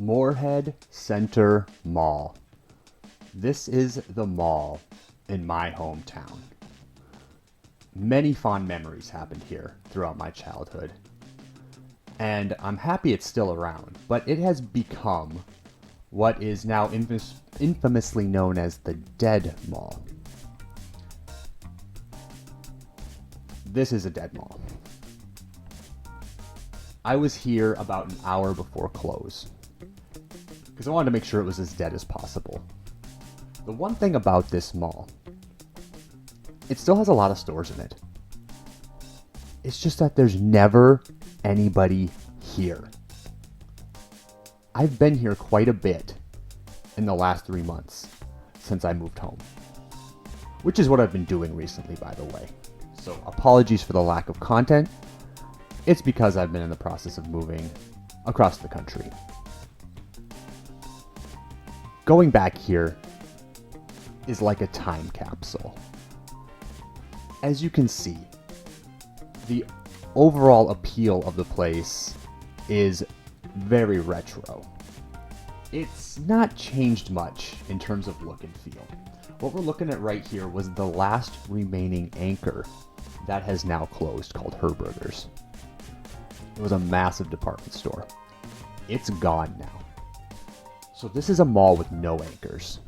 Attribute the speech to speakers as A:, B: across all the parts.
A: Moorhead Center Mall. This is the mall in my hometown. Many fond memories happened here throughout my childhood. And I'm happy it's still around, but it has become what is now infamously known as the Dead Mall. This is a dead mall. I was here about an hour before close because I wanted to make sure it was as dead as possible. The one thing about this mall, it still has a lot of stores in it. It's just that there's never anybody here. I've been here quite a bit in the last 3 months since I moved home, which is what I've been doing recently, by the way. So apologies for the lack of content. It's because I've been in the process of moving across the country. Going back here is like a time capsule. As you can see, the overall appeal of the place is very retro. It's not changed much in terms of look and feel. What we're looking at right here was the last remaining anchor that has now closed, called Herberger's. It was a massive department store. It's gone now. So this is a mall with no anchors.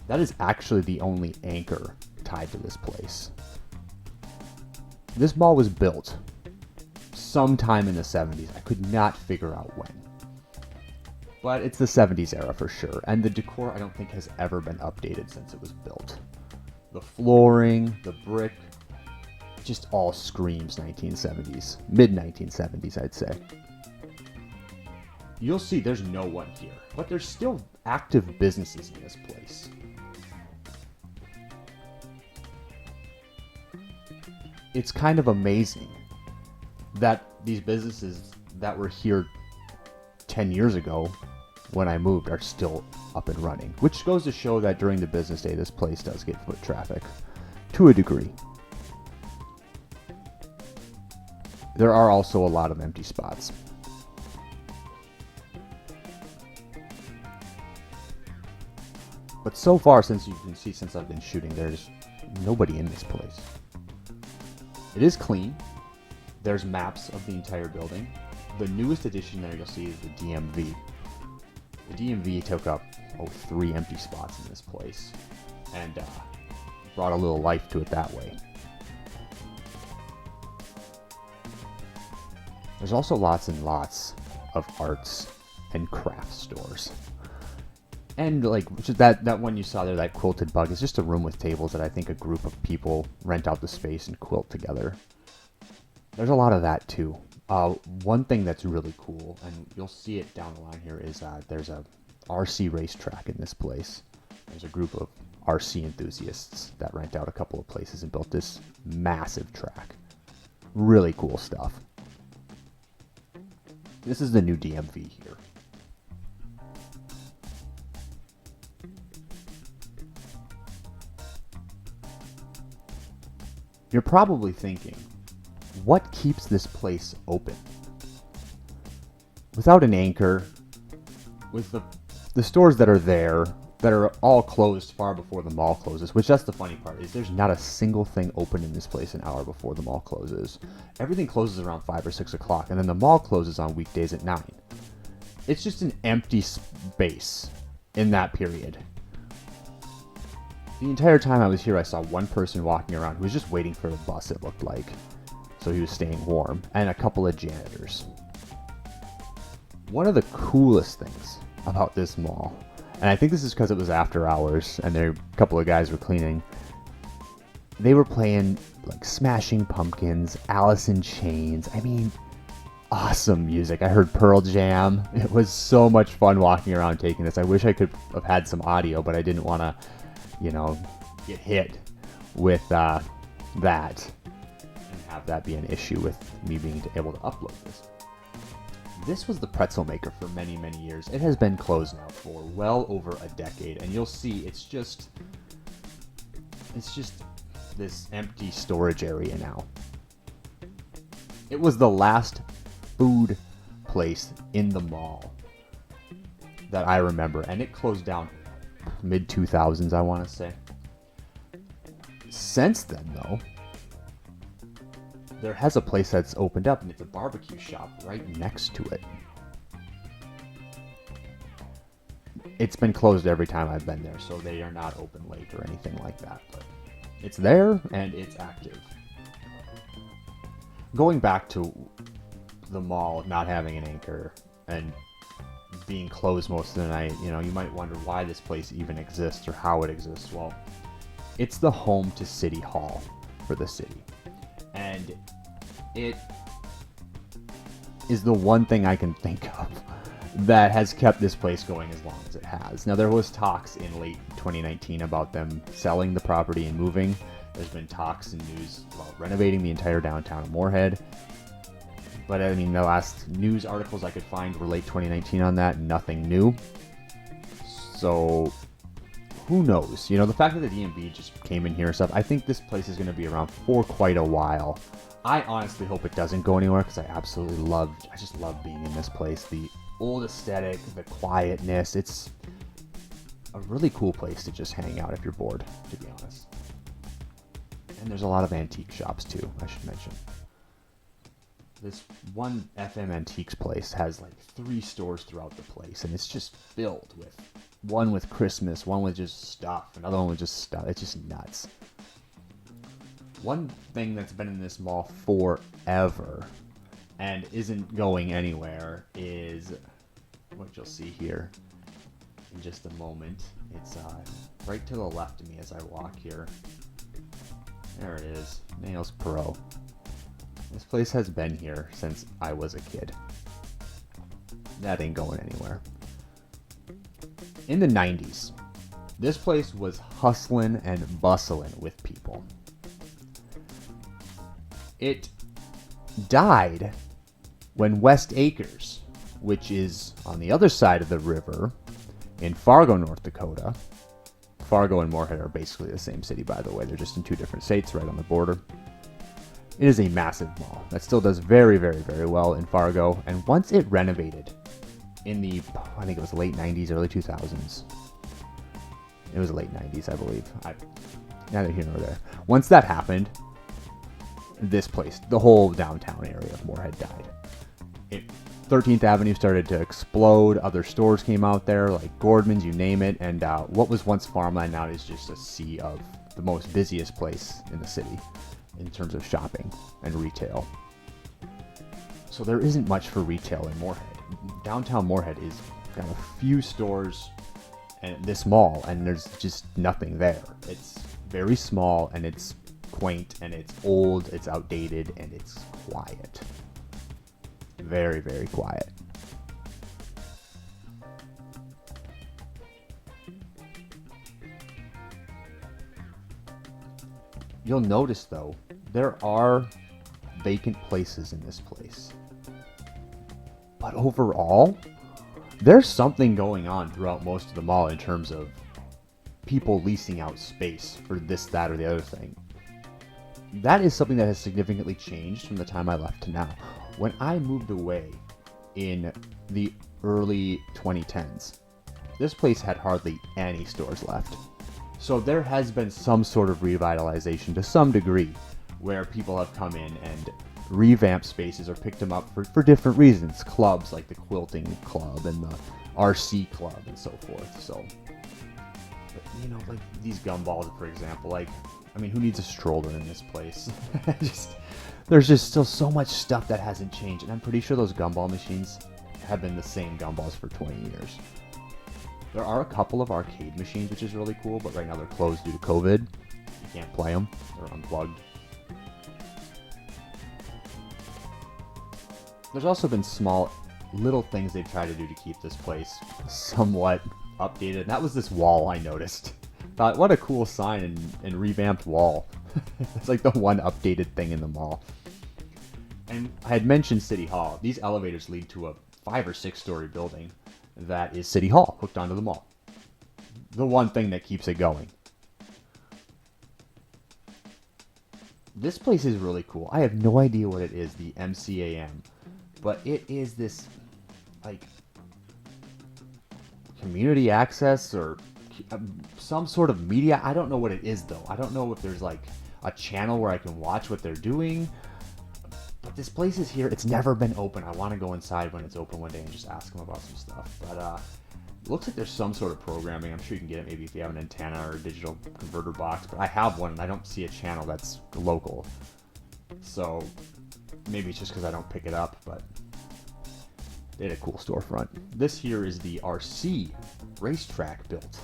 A: That is actually the only anchor tied to this place. This mall was built sometime in the 70s. I could not figure out when. But it's the 70s era for sure. And the decor, I don't think, has ever been updated since it was built. The flooring, the brick, just all screams 1970s. Mid-1970s, I'd say. You'll see there's no one here, but there's still active businesses in this place. It's kind of amazing that these businesses that were here 10 years ago when I moved are still up and running, which goes to show that during the business day, this place does get foot traffic to a degree. There are also a lot of empty spots. But so far, since you can see, since I've been shooting, there's nobody in this place. It is clean. There's maps of the entire building. The newest addition there you'll see is the DMV. The DMV took up 3 empty spots in this place and brought a little life to it that way. There's also lots and lots of arts and craft stores. And like that one you saw there, that quilted bug, is just a room with tables that I think a group of people rent out the space and quilt together. There's a lot of that too. One thing that's really cool, and you'll see it down the line here, is there's a RC racetrack in this place. There's a group of RC enthusiasts that rent out a couple of places and built this massive track. Really cool stuff. This is the new DMV here. You're probably thinking, what keeps this place open? Without an anchor, with the stores that are there, that are all closed far before the mall closes, which that's the funny part, is there's not a single thing open in this place an hour before the mall closes. Everything closes around 5 or 6 o'clock, and then the mall closes on weekdays at 9. It's just an empty space in that period. The entire time I was here, I saw one person walking around who was just waiting for the bus, it looked like. So he was staying warm, and a couple of janitors. One of the coolest things about this mall, and I think this is because it was after hours and a couple of guys were cleaning, they were playing like Smashing Pumpkins, Alice in Chains. I mean, awesome music. I heard Pearl Jam. It was so much fun walking around taking this. I wish I could have had some audio, but I didn't want to, get hit with that and have that be an issue with me being able to upload this. This was the pretzel maker for many, many years. It has been closed now for well over a decade, and you'll see it's just this empty storage area now. It was the last food place in the mall that I remember, and it closed down mid 2000s, I want to say. Since then, though, there has a place that's opened up, and it's a barbecue shop right next to it. It's been closed every time I've been there, so they are not open late or anything like that, but it's there and it's active. Going back to the mall not having an anchor and being closed most of the night, you know, you might wonder why this place even exists or how it exists. Well, it's the home to City Hall for the city. And it is the one thing I can think of that has kept this place going as long as it has. Now, there was talks in late 2019 about them selling the property and moving. There's been talks and news about renovating the entire downtown of Moorhead. But I mean, the last news articles I could find were late 2019 on that, nothing new. So, who knows? You know, the fact that the DMV just came in here and stuff, I think this place is going to be around for quite a while. I honestly hope it doesn't go anywhere because I just love being in this place. The old aesthetic, the quietness, it's a really cool place to just hang out if you're bored, to be honest. And there's a lot of antique shops too, I should mention. This one FM Antiques place has like 3 stores throughout the place, and it's just filled with one with Christmas, one with just stuff, another one with just stuff. It's just nuts. One thing that's been in this mall forever and isn't going anywhere is what you'll see here in just a moment. It's right to the left of me as I walk here. There it is, Nails Pro. This place has been here since I was a kid. That ain't going anywhere. In the 90s, this place was hustling and bustling with people. It died when West Acres, which is on the other side of the river in Fargo, North Dakota. Fargo and Moorhead are basically the same city, by the way. They're just in 2 different states right on the border. It is a massive mall that still does very, very, very well in Fargo. And once it renovated in the, I think it was late 90s, early 2000s. It was late 90s, I believe. Neither here nor there. Once that happened, this place, the whole downtown area of Moorhead died. 13th Avenue started to explode. Other stores came out there, like Gordman's, you name it. And what was once farmland now is just a sea of the most busiest place in the city in terms of shopping and retail. So there isn't much for retail in Moorhead. Downtown Moorhead is got a few stores and this mall, and there's just nothing there. It's very small, and it's quaint, and it's old, it's outdated, and it's quiet. Very, very quiet. You'll notice, though, there are vacant places in this place. But overall, there's something going on throughout most of the mall in terms of people leasing out space for this, that, or the other thing. That is something that has significantly changed from the time I left to now. When I moved away in the early 2010s, this place had hardly any stores left. So there has been some sort of revitalization to some degree where people have come in and revamped spaces or picked them up for different reasons. Clubs like the Quilting Club and the RC Club and so forth. So, but, you know, like these gumballs, for example, like, I mean, who needs a stroller in this place? There's just still so much stuff that hasn't changed. And I'm pretty sure those gumball machines have been the same gumballs for 20 years. There are a couple of arcade machines, which is really cool, but right now they're closed due to COVID. You can't play them. They're unplugged. There's also been small little things they've tried to do to keep this place somewhat updated. And that was this wall I noticed. Thought, what a cool sign and revamped wall. It's like the one updated thing in the mall. And I had mentioned City Hall. These elevators lead to a 5 or 6 story building that is City Hall, hooked onto the mall. The one thing that keeps it going. This place is really cool. I have no idea what it is, the MCAM. But it is this, like, community access or some sort of media. I don't know what it is though. I don't know if there's like a channel where I can watch what they're doing. But this place is here. It's never been open. I want to go inside when it's open one day and just ask them about some stuff. But it looks like there's some sort of programming. I'm sure you can get it maybe if you have an antenna or a digital converter box. But I have one and I don't see a channel that's local. So maybe it's just because I don't pick it up. But they had a cool storefront. This here is the RC racetrack built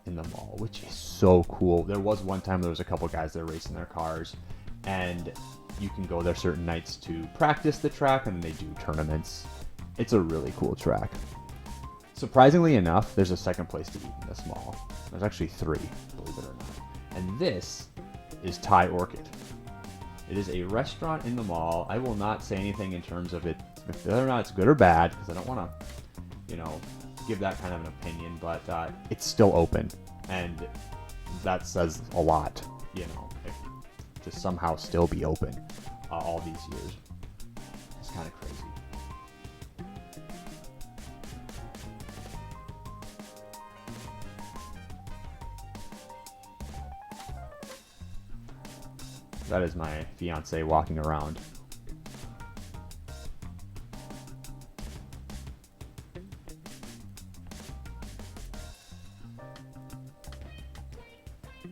A: in the mall, which is so cool. There was one time there was a couple guys that were racing their cars, and you can go there certain nights to practice the track, and then they do tournaments. It's a really cool track. Surprisingly enough, there's a second place to eat in this mall. There's actually 3, believe it or not. And this is Thai Orchid. It is a restaurant in the mall. I will not say anything in terms of it, whether or not it's good or bad, because I don't want to, give that kind of an opinion, but it's still open. And that says a lot, to somehow still be open all these years. It's kind of crazy. That is my fiance walking around.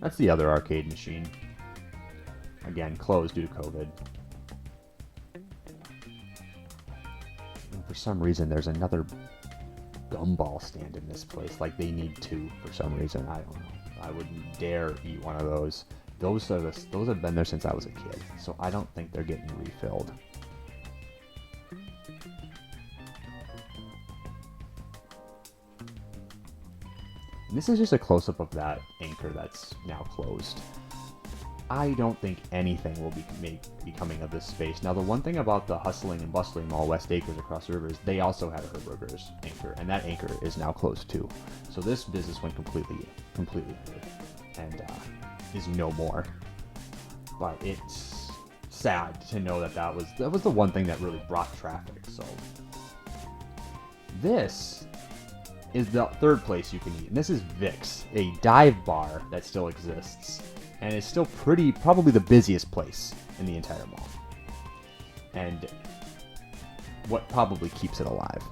A: That's the other arcade machine. Again, closed due to COVID. And for some reason, there's another gumball stand in this place. Like they need 2 for some reason. I don't know. I wouldn't dare eat one of those. Those have been there since I was a kid, so I don't think they're getting refilled. And this is just a close-up of that anchor that's now closed. I don't think anything will be coming of this space. Now, the one thing about the hustling and bustling mall, West Acres across the river, is they also had a Herberger's anchor, and that anchor is now closed too. So this business went completely under, and is no more. But it's sad to know that was the one thing that really brought traffic. So this is the third place you can eat, and this is Vic's, a dive bar that still exists, and it's still probably the busiest place in the entire mall, and what probably keeps it alive.